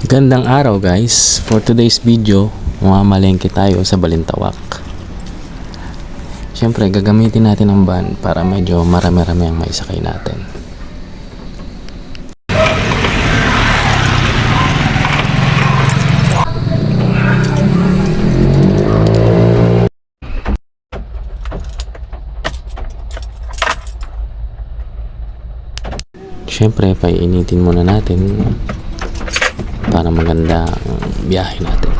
Gandang araw guys. For today's video, mamalengke tayo sa Balintawak. Siyempre gagamitin natin ang van para medyo marami-rami ang maisakay natin. Siyempre painitin muna natin para maganda ang biyahe natin.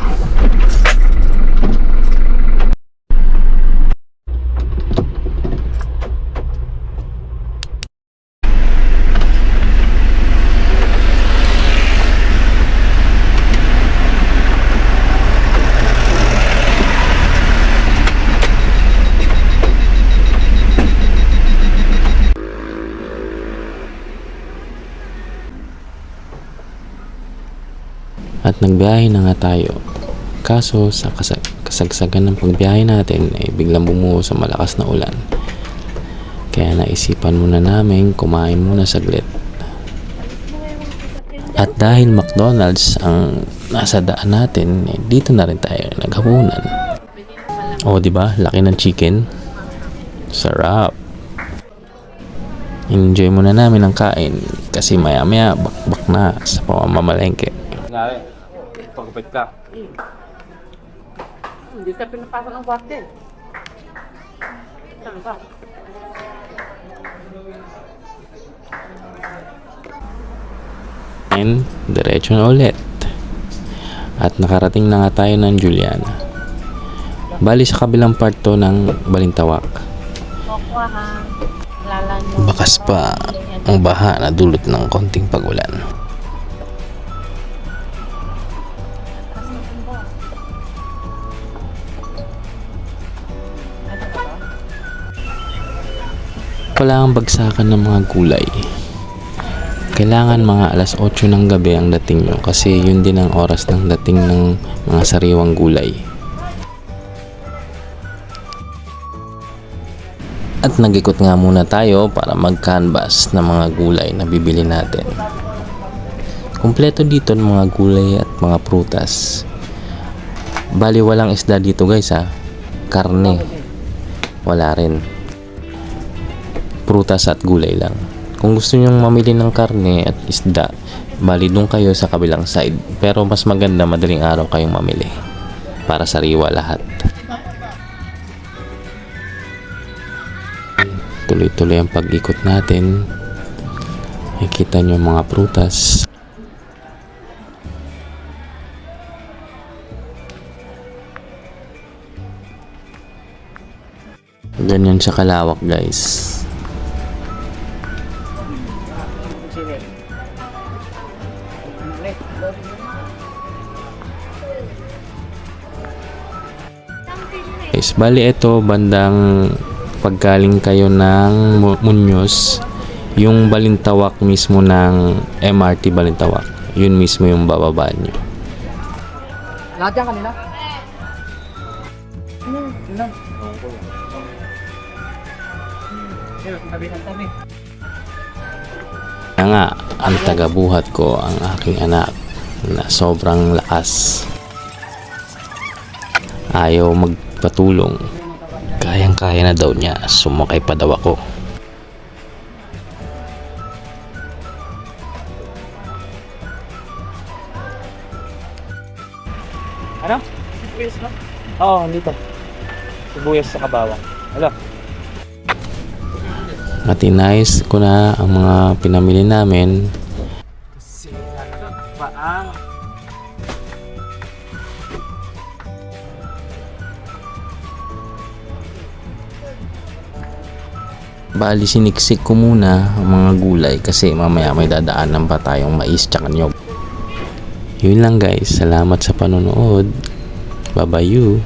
At nagbiyahe na nga tayo. Kaso sa kasagsagan ng pagbiyahe natin ay biglang bumuho sa malakas na ulan. Kaya naisipan muna namin kumain muna saglit. At dahil McDonald's ang nasa daan natin, dito na rin tayo naghapunan. O di ba, laki ng chicken. Sarap. Enjoy muna namin ang kain kasi maya-maya bakbak na sa pamamalengke. Pagupit ka. Hindi ka pinapasok ng kwartel. Saan ka? And diretso na ulit. At nakarating na nga tayo ng Juliana. Bali sa kabilang part to ng Balintawak. Bakas pa ang baha na dulot ng konting pagulan. Wala ang bagsakan ng mga gulay. Kailangan mga alas 8 ng gabi ang dating nyo kasi yun din ang oras ng dating ng mga sariwang gulay. At nag-ikot nga muna tayo para mag-canvas ng mga gulay na bibili natin. Kumpleto dito ng mga gulay at mga prutas. Bali walang isda dito guys ha. Karne. Wala rin. Prutas at gulay lang. Kung gusto nyong mamili ng karne at isda, bali doon kayo sa kabilang side. Pero mas maganda madaling araw kayong mamili para sariwa lahat. Tuloy-tuloy ang pag-ikot natin. Makikita nyo mga prutas. Ganyan siya kalawak guys. Bali ito bandang paggaling kayo ng Muñoz, yung Balintawak mismo ng MRT Balintawak, yun mismo yung bababa nyo. Lahat yan kanina? Kaya nga, ang tagabuhat ko ang aking anak na sobrang lakas. Ayaw magpatulong. Kayang-kaya na daw niya, sumakay pa daw ako. Ano? Sibuyas na? Oo, dito. Sibuyas sa kabawang. Hello. At inayos ko na ang mga pinamili namin. Paang. Bali siniksik ko muna ang mga gulay kasi mamaya may dadaanan pa tayong mais tsaka niyog. Yun lang guys, salamat sa panonood. Bye bye you.